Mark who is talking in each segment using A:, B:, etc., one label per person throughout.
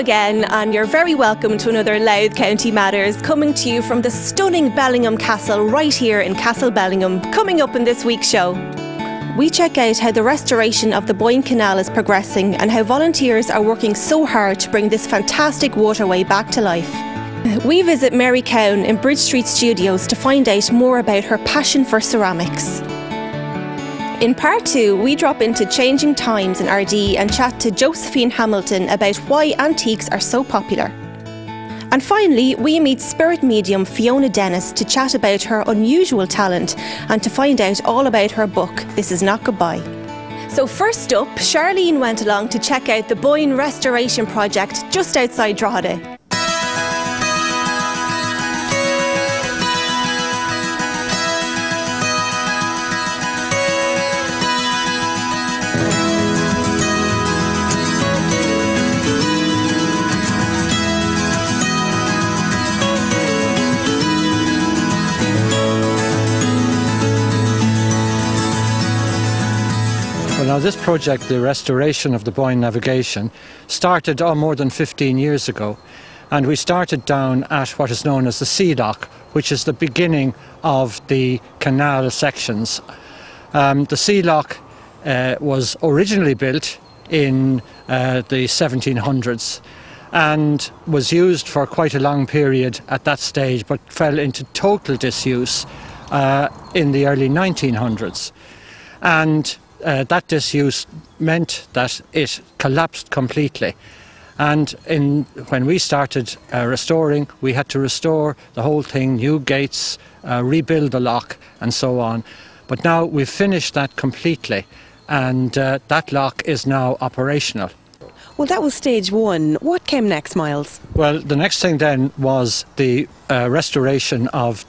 A: again, and you're very welcome to another Louth County Matters, coming to you from the stunning Bellingham Castle right here in Castle Bellingham. Coming up in this week's show, we check out how the restoration of the Boyne Canal is progressing and how volunteers are working so hard to bring this fantastic waterway back to life. We visit Mary Cowan in Bridge Street Studios to find out more about her passion for ceramics. In part 2, we drop into Changing Times in RD and chat to Josephine Hamilton about why antiques are so popular. And finally, we meet spirit medium Fiona Dennis to chat about her unusual talent and to find out all about her book, This Is Not Goodbye. So first up, Charlene went along to check out the Boyne Restoration Project just outside Drogheda.
B: Now this project, the restoration of the Boyne navigation, started more than 15 years ago, and we started down at what is known as the Sea Lock, which is the beginning of the canal sections. The Sea Lock was originally built in the 1700s and was used for quite a long period at that stage, but fell into total disuse in the early 1900s. And that disuse meant that it collapsed completely. And when we started restoring, we had to restore the whole thing, new gates, rebuild the lock and so on. But now we've finished that completely, and that lock is now operational.
C: Well, that was stage one. What came next, Miles?
B: Well, the next thing then was the restoration of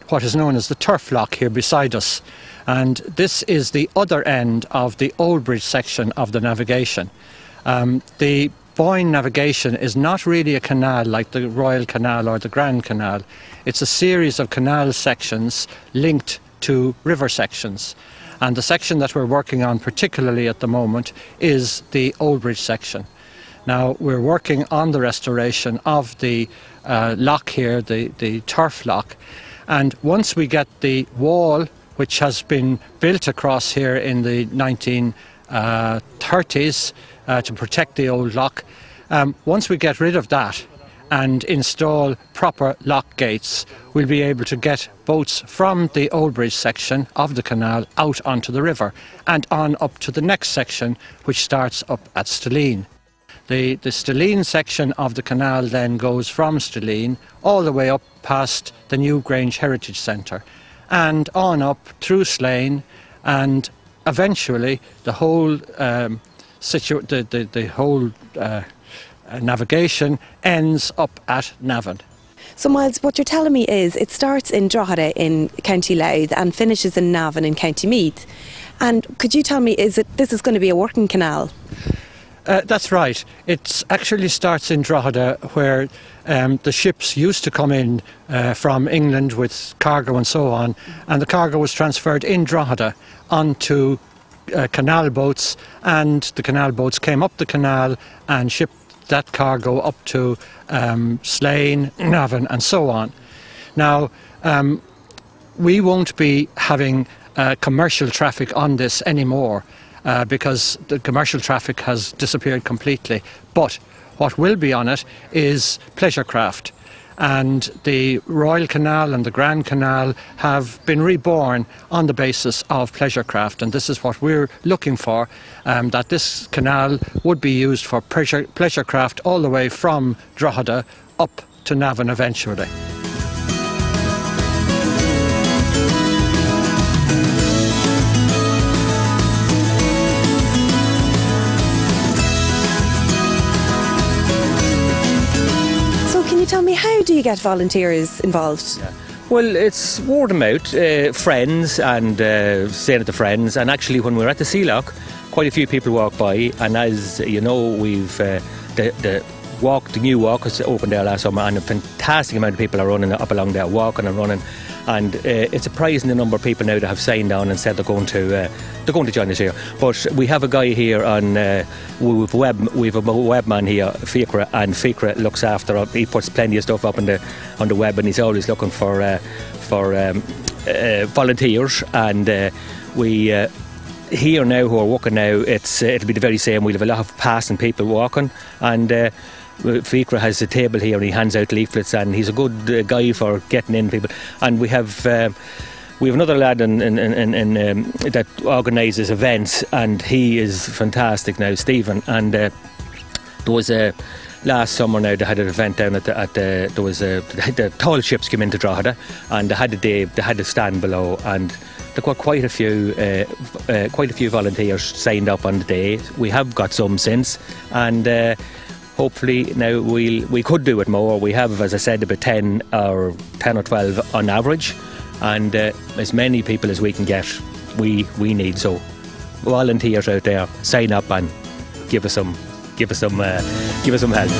B: what is known as the turf lock here beside us. And this is the other end of the Old Bridge section of the navigation. The Boyne navigation is not really a canal like the Royal Canal or the Grand Canal. It's a series of canal sections linked to river sections. And the section that we're working on particularly at the moment is the Old Bridge section. Now we're working on the restoration of the lock here, the turf lock. And once we get the wall, which has been built across here in the 1930s to protect the old lock. Once we get rid of that and install proper lock gates, we'll be able to get boats from the Old Bridge section of the canal out onto the river and on up to the next section, which starts up at Stilleen. The Stilleen section of the canal then goes from Stilleen all the way up past the New Grange Heritage Centre, and on up through Slane, and eventually the whole navigation ends up at Navan.
C: So Miles, what you're telling me is it starts in Drogheda in County Louth and finishes in Navan in County Meath. And could you tell me, this is going to be a working canal?
B: That's right. It actually starts in Drogheda, where the ships used to come in from England with cargo and so on, and the cargo was transferred in Drogheda onto canal boats, and the canal boats came up the canal and shipped that cargo up to Slane, Navan and so on. Now, we won't be having commercial traffic on this anymore, because the commercial traffic has disappeared completely. But what will be on it is pleasure craft. And the Royal Canal and the Grand Canal have been reborn on the basis of pleasure craft. And this is what we're looking for, that this canal would be used for pleasure craft all the way from Drogheda up to Navan eventually.
C: Tell me, how do you get volunteers involved?
D: Yeah. Well, it's word of mouth, friends and staying at the friends. And actually, when we're at the Sea Lock, quite a few people walk by. And as you know, we've the new walk was opened there last summer, and a fantastic amount of people are running up along there, walking and running. and it's surprising the number of people now that have signed on and said they're going to join us here. But we have a guy here on we've a webman here, Fikra, and Fikra looks after. He puts plenty of stuff up on the web, and he's always looking for volunteers, and we. Here now, who are walking now, it'll be the very same. We'll have a lot of passing people walking, and Fikra has a table here and he hands out leaflets, and he's a good guy for getting in people. And we have another lad that organises events, and he is fantastic now, Stephen. And there was a last summer now they had an event down at the tall ships came into Drogheda, and they had a stand below, and there were quite a few volunteers signed up on the day. We have got some since, and hopefully now we could do it more. We have, as I said, about 10 or 12 on average, and as many people as we can get, we need. So volunteers out there, sign up and give us some help.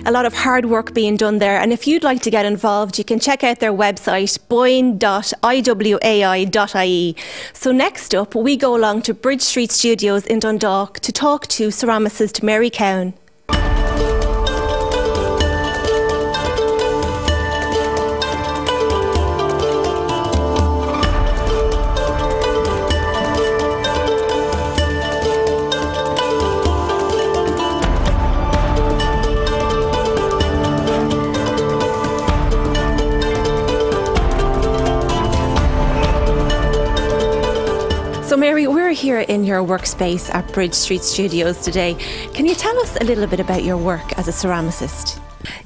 A: A lot of hard work being done there, and if you'd like to get involved, you can check out their website, boyne.iwai.ie. So next up, we go along to Bridge Street Studios in Dundalk to talk to ceramicist Mary Cowan. Mary, we're here in your workspace at Bridge Street Studios today. Can you tell us a little bit about your work as a ceramicist?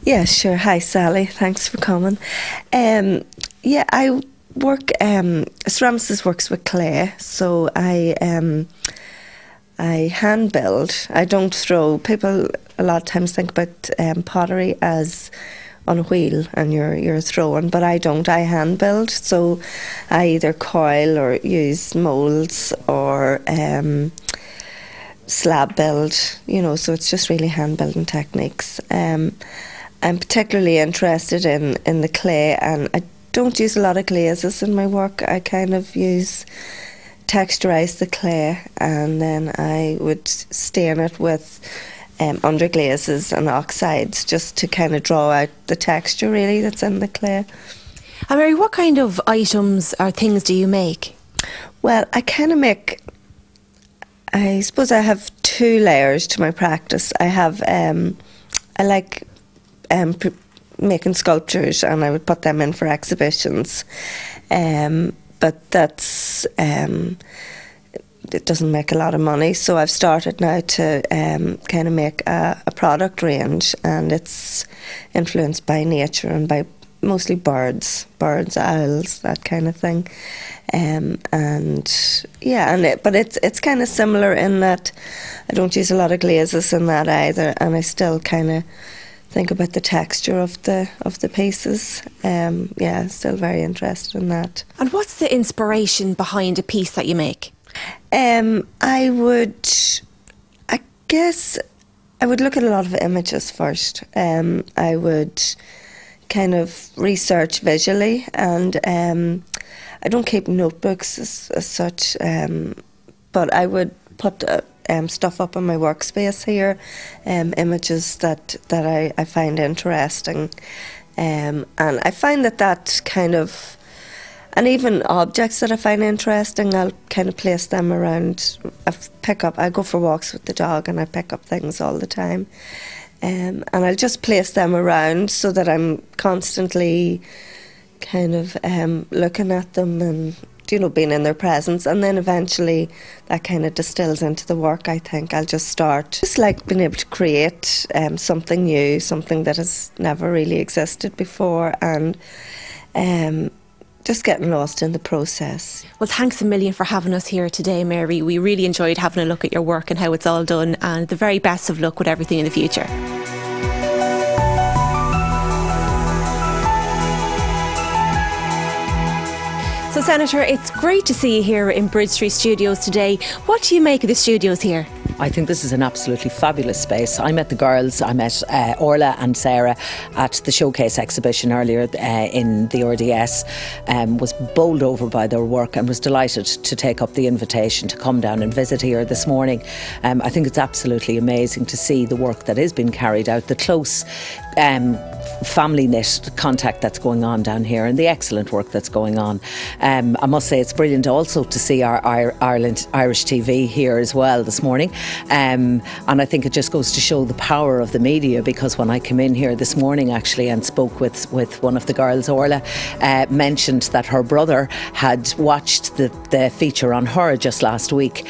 E: Yeah, sure. Hi, Sally. Thanks for coming. I work. A ceramicist works with clay, so I hand build. I don't throw. People a lot of times think about pottery as on a wheel and you're throwing, but I don't. I hand build, so I either coil or use moulds or slab build, so it's just really hand building techniques. I'm particularly interested in the clay, and I don't use a lot of glazes in my work. I kind of texturise the clay, and then I would stain it with underglazes and oxides just to kind of draw out the texture really that's in the clay.
A: And Mary, what kind of items or things do you make?
E: Well, I kind of make, I suppose I have two layers to my practice. I have, I like making sculptures, and I would put them in for exhibitions. But that's, it doesn't make a lot of money, so I've started now to kind of make a product range, and it's influenced by nature and by mostly birds, owls, that kind of thing. But it's kind of similar in that I don't use a lot of glazes in that either, and I still kind of think about the texture of the pieces. Still very interested in that.
A: And what's the inspiration behind a piece that you make?
E: I guess I would look at a lot of images first. I would kind of research visually, and I don't keep notebooks as such, but I would put stuff up on my workspace here, images that I find interesting, and I find that kind of, and even objects that I find interesting, I'll kind of place them around. I go for walks with the dog, and I pick up things all the time. And I'll just place them around so that I'm constantly kind of looking at them and you know, being in their presence, and then eventually that kind of distills into the work. I think I'll just start, just like being able to create something new, something that has never really existed before, and just getting lost in the process.
A: Well, thanks a million for having us here today, Mary. We really enjoyed having a look at your work and how it's all done, and the very best of luck with everything in the future. So, Senator, it's great to see you here in Bridge Street Studios today. What do you make of the studios here?
F: I think this is an absolutely fabulous space. I met the girls, I met Orla and Sarah at the showcase exhibition earlier in the RDS, was bowled over by their work and was delighted to take up the invitation to come down and visit here this morning. I think it's absolutely amazing to see the work that is being carried out, the close family knit contact that's going on down here, and the excellent work that's going on. I must say it's brilliant also to see our Irish TV here as well this morning, and I think it just goes to show the power of the media, because when I came in here this morning actually and spoke with one of the girls, Orla, mentioned that her brother had watched the feature on her just last week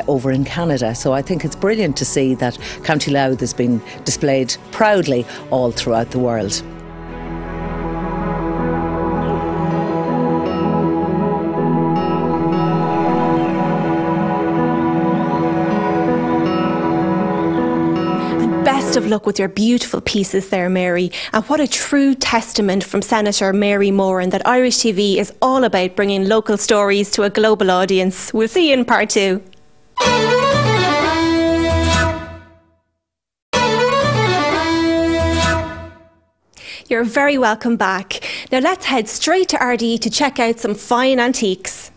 F: over in Canada. So I think it's brilliant to see that County Louth has been displayed proudly all throughout the world.
A: Best of luck with your beautiful pieces there, Mary. And what a true testament from Senator Mary Moran that Irish TV is all about bringing local stories to a global audience. We'll see you in part 2. You're very welcome back. Now let's head straight to RD to check out some fine antiques.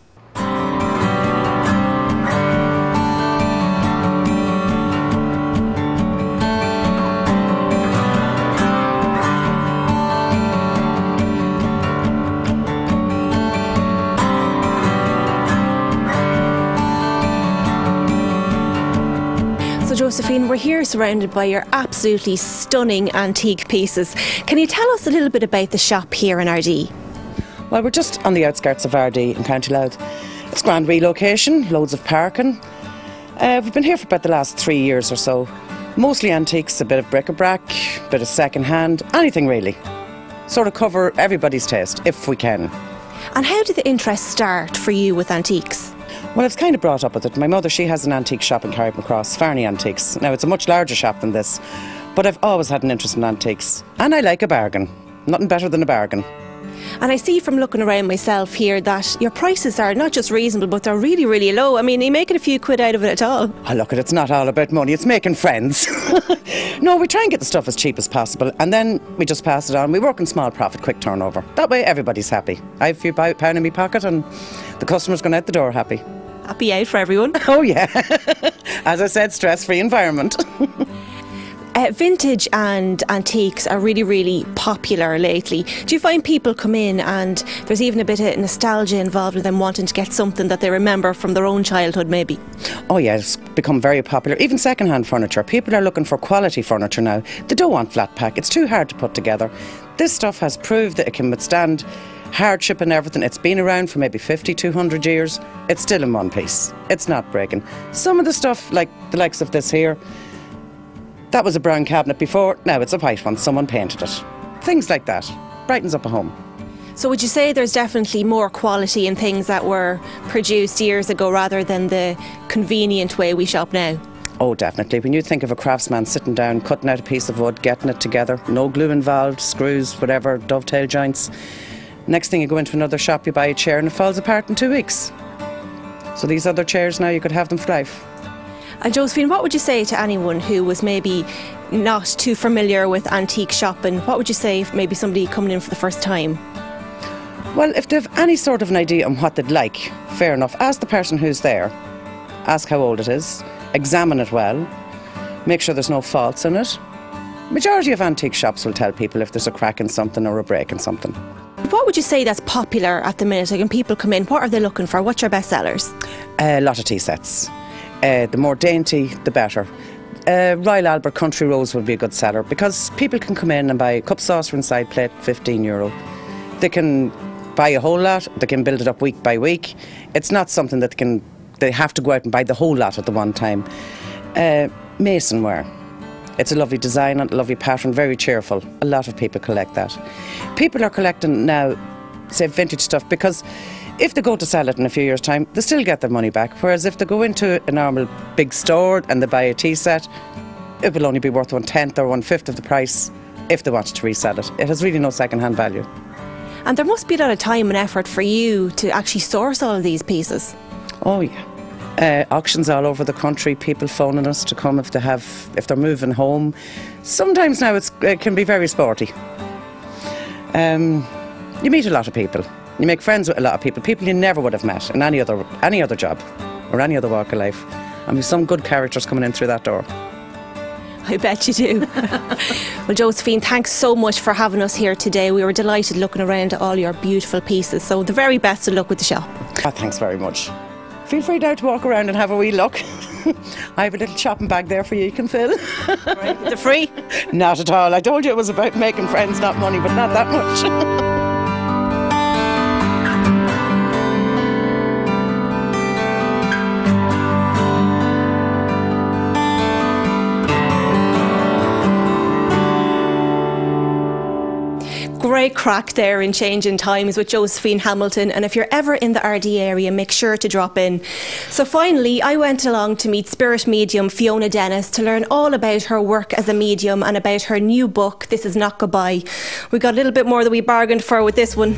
A: Josephine, we're here surrounded by your absolutely stunning antique pieces. Can you tell us a little bit about the shop here in RD?
G: Well, we're just on the outskirts of RD in County Louth. It's a grand relocation, loads of parking. We've been here for about the last 3 years or so. Mostly antiques, a bit of bric-a-brac, a bit of second-hand, anything really. Sort of cover everybody's taste, if we can.
A: And how did the interest start for you with antiques?
G: Well, I was kind of brought up with it. My mother, she has an antique shop in Carrickmacross, Farney Antiques. Now, it's a much larger shop than this, but I've always had an interest in antiques. And I like a bargain. Nothing better than a bargain.
A: And I see from looking around myself here that your prices are not just reasonable, but they're really, really low. I mean, are you making a few quid out of it at all?
G: Oh, look, it's not all about money, it's making friends. No, we try and get the stuff as cheap as possible, and then we just pass it on. We work in small profit, quick turnover. That way everybody's happy. I have a few pound in my pocket and the customer's going out the door happy.
A: Happy out for everyone.
G: Oh yeah. As I said, stress-free environment.
A: Vintage and antiques are really, really popular lately. Do you find people come in and there's even a bit of nostalgia involved with them wanting to get something that they remember from their own childhood maybe?
G: Oh yeah, it's become very popular. Even second-hand furniture. People are looking for quality furniture now. They don't want flat pack. It's too hard to put together. This stuff has proved that it can withstand hardship and everything. It's been around for maybe 50, 200 years. It's still in one piece. It's not breaking. Some of the stuff, like the likes of this here, that was a brown cabinet before, now it's a white one. Someone painted it. Things like that. Brightens up a home.
A: So would you say there's definitely more quality in things that were produced years ago rather than the convenient way we shop now?
G: Oh, definitely. When you think of a craftsman sitting down, cutting out a piece of wood, getting it together, no glue involved, screws, whatever, dovetail joints. Next thing you go into another shop, you buy a chair and it falls apart in 2 weeks. So these other chairs now, you could have them for life.
A: And Josephine, what would you say to anyone who was maybe not too familiar with antique shopping? What would you say if maybe somebody coming in for the first time?
G: Well, if they have any sort of an idea on what they'd like, fair enough. Ask the person who's there. Ask how old it is. Examine it well. Make sure there's no faults in it. Majority of antique shops will tell people if there's a crack in something or a break in something.
A: What would you say that's popular at the minute? Like when people come in, what are they looking for? What's your best sellers?
G: A lot of tea sets. The more dainty, the better. Royal Albert Country Rose would be a good seller because people can come in and buy a cup saucer and side plate, €15. They can buy a whole lot, they can build it up week by week. It's not something that they have to go out and buy the whole lot at the one time. Masonware. It's a lovely design and a lovely pattern, very cheerful. A lot of people collect that. People are collecting now, say, vintage stuff, because if they go to sell it in a few years' time, they still get their money back. Whereas if they go into a normal big store and they buy a tea set, it will only be worth 1/10 or 1/5 of the price if they wanted to resell it. It has really no second-hand value.
A: And there must be a lot of time and effort for you to actually source all of these pieces.
G: Oh yeah. Auctions all over the country, people phoning us to come if they're moving home. Sometimes now it can be very sporty. You meet a lot of people. You make friends with a lot of people you never would have met in any other job or any other walk of life. And with some good characters coming in through that door.
A: I bet you do. Well, Josephine, thanks so much for having us here today. We were delighted looking around at all your beautiful pieces. So the very best of luck with the shop.
G: Oh, thanks very much. Feel free now to walk around and have a wee look. I have a little shopping bag there for you can fill.
A: Right. Is it free?
G: Not at all. I told you it was about making friends, not money, but not that much.
A: Great crack there in Changing Times with Josephine Hamilton, and if you're ever in the RD area, make sure to drop in. So finally, I went along to meet spirit medium Fiona Dennis to learn all about her work as a medium and about her new book, This Is Not Goodbye. We got a little bit more than we bargained for with this one.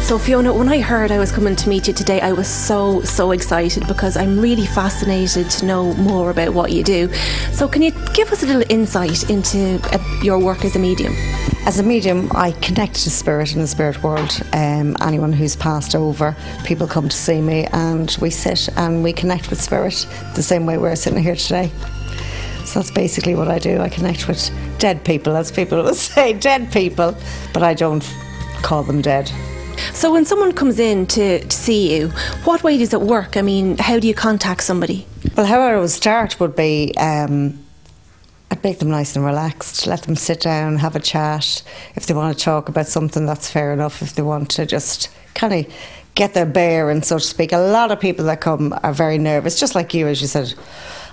A: So Fiona, when I heard I was coming to meet you today, I was so excited because I'm really fascinated to know more about what you do. So can you give us a little insight into your work as a medium?
H: As a medium, I connect to spirit in the spirit world. Anyone who's passed over, people come to see me and we sit and we connect with spirit the same way we're sitting here today. So that's basically what I do. I connect with dead people, as people will say, dead people, but I don't call them dead.
A: So when someone comes in to see you, what way does it work? I mean, how do you contact somebody?
H: Well, how I would start would be I'd make them nice and relaxed, let them sit down, have a chat. If they want to talk about something, that's fair enough. If they want to just kind of get their bear, so to speak. A lot of people that come are very nervous, just like you, as you said.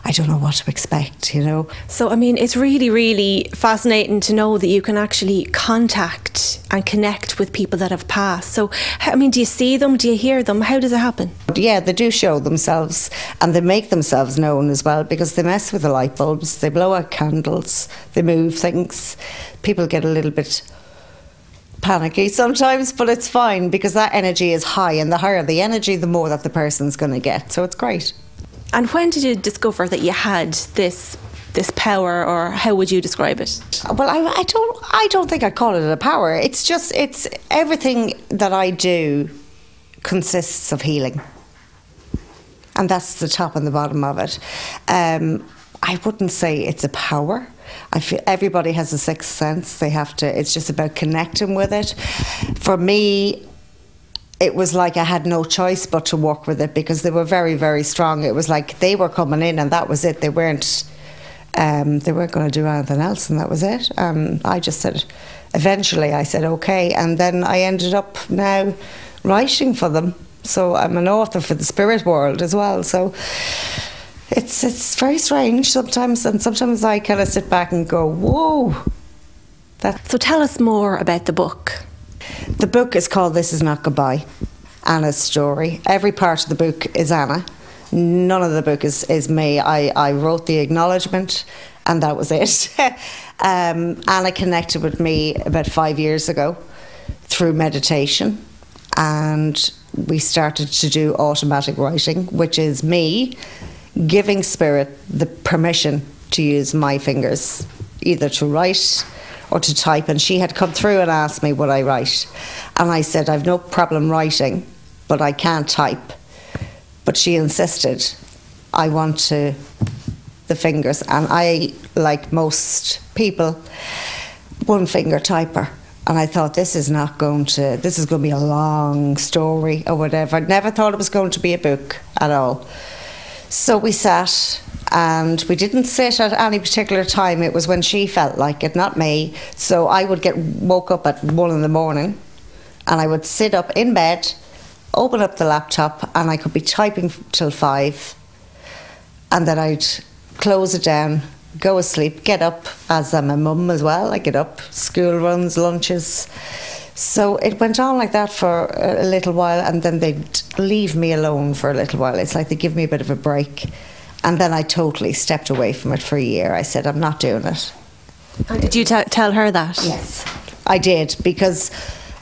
H: I don't know what to expect, you know.
A: So, I mean, it's really fascinating to know that you can actually contact and connect with people that have passed. So, I mean, do you see them? Do you hear them? How does it happen?
H: Yeah, they do show themselves and they make themselves known as well, because they mess with the light bulbs, they blow out candles, they move things. People get a little bit panicky sometimes, but it's fine because that energy is high, and the higher the energy, the more that the person's going to get. So it's great.
A: And when did you discover that you had this power, or how would you describe it?
H: Well, I don't think I'd call it a power. It's everything that I do consists of healing, and that's the top and the bottom of it. I wouldn't say it's a power. I feel everybody has a sixth sense. They have to. It's just about connecting with it. For me, it was like I had no choice but to work with it, because they were very strong. It was like they were coming in and that was it. They weren't going to do anything else, and that was it. I just said, eventually I said okay, and then I ended up now writing for them. So I'm an author for the spirit world as well. So it's very strange sometimes, and sometimes I kind of sit back and go, whoa.
A: So tell us more about the book.
H: The book is called This Is Not Goodbye, Anna's story. Every part of the book is Anna. None of the book is me. I wrote the acknowledgement and that was it. Anna connected with me about 5 years ago through meditation, and we started to do automatic writing, which is me giving spirit the permission to use my fingers, either to write or to type. And she had come through and asked me would I write, and I said I've no problem writing, but I can't type. But she insisted I want the fingers, and I, like most people, one finger typer. And I thought, this is going to be a long story or whatever. I never thought it was going to be a book at all. So we sat, and we didn't sit at any particular time. It was when she felt like it, not me. So I would get woke up at 1 in the morning, and I would sit up in bed, open up the laptop, and I could be typing till 5. And then I'd close it down, go asleep, get up, as I'm a mum as well. I get up, school runs, lunches. So it went on like that for a little while, and then they'd leave me alone for a little while. It's like they give me a bit of a break. And then I totally stepped away from it for a year. I said, I'm not doing it.
A: And did you tell her that?
H: Yes, I did, because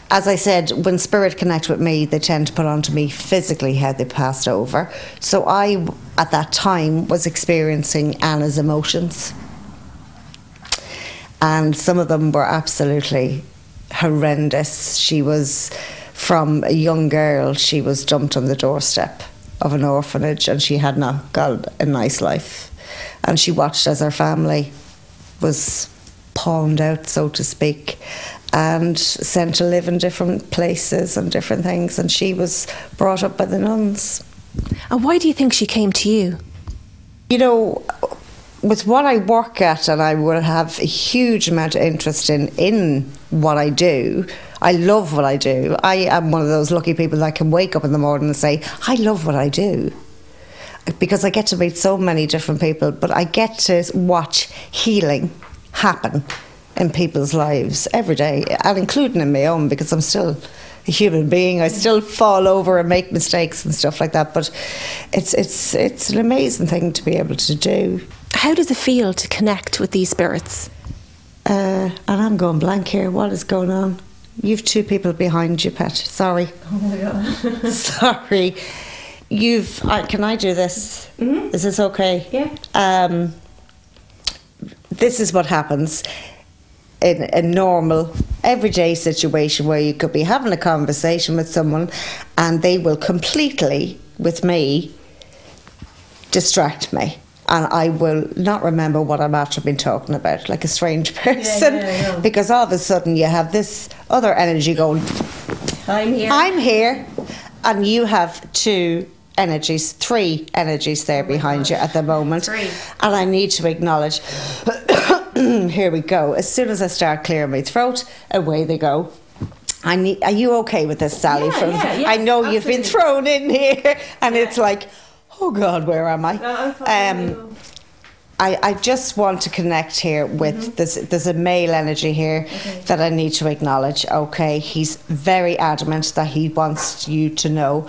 H: as I said, when spirit connect with me, they tend to put onto me physically how they passed over. So I, at that time, was experiencing Anna's emotions. And some of them were absolutely horrendous. She was, from a young girl, she was dumped on the doorstep of an orphanage, and she had not got a nice life. And she watched as her family was pawned out, so to speak, and sent to live in different places and different things, and she was brought up by the nuns.
A: And why do you think she came to you?
H: You know, with what I work at, and I will have a huge amount of interest in what I do. I love what I do. I am one of those lucky people that can wake up in the morning and say, I love what I do. Because I get to meet so many different people, but I get to watch healing happen in people's lives every day, and including in my own, because I'm still a human being. I still fall over and make mistakes and stuff like that, but it's an amazing thing to be able to do.
A: How does it feel to connect with these spirits?
H: And I'm going blank here. What is going on? You've 2 people behind you, Pat. Sorry.
A: Oh my God.
H: Sorry. Can I do this? Mm-hmm. Is this okay?
A: Yeah.
H: This is what happens in a normal, everyday situation where you could be having a conversation with someone and they will completely, with me, distract me. And I will not remember what I'm after been talking about, like a strange person. Yeah. Because all of a sudden you have this other energy going, I'm here. And you have 2 energies, 3 energies there behind you at the moment.
A: 3.
H: And I need to acknowledge, here we go. As soon as I start clearing my throat, away they go. Are you okay with this, Sally?
A: Yeah,
H: I know
A: absolutely.
H: You've been thrown in here, and it's like, oh God, where am I?
A: No, I'm fine.
H: I just want to connect here with, there's a male energy here that I need to acknowledge. Okay, he's very adamant that he wants you to know,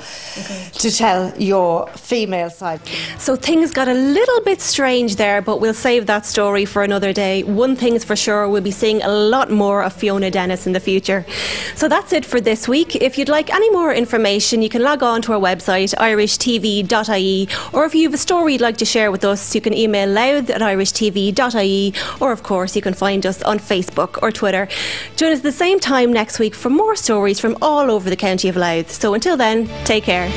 H: to tell your female side.
A: So things got a little bit strange there, but we'll save that story for another day. One thing's for sure, we'll be seeing a lot more of Fiona Dennis in the future. So that's it for this week. If you'd like any more information, you can log on to our website, irishtv.ie, or if you have a story you'd like to share with us, you can email loud@irishtv.ie, or of course you can find us on Facebook or Twitter. Join us at the same time next week for more stories from all over the county of Louth. So until then, take care.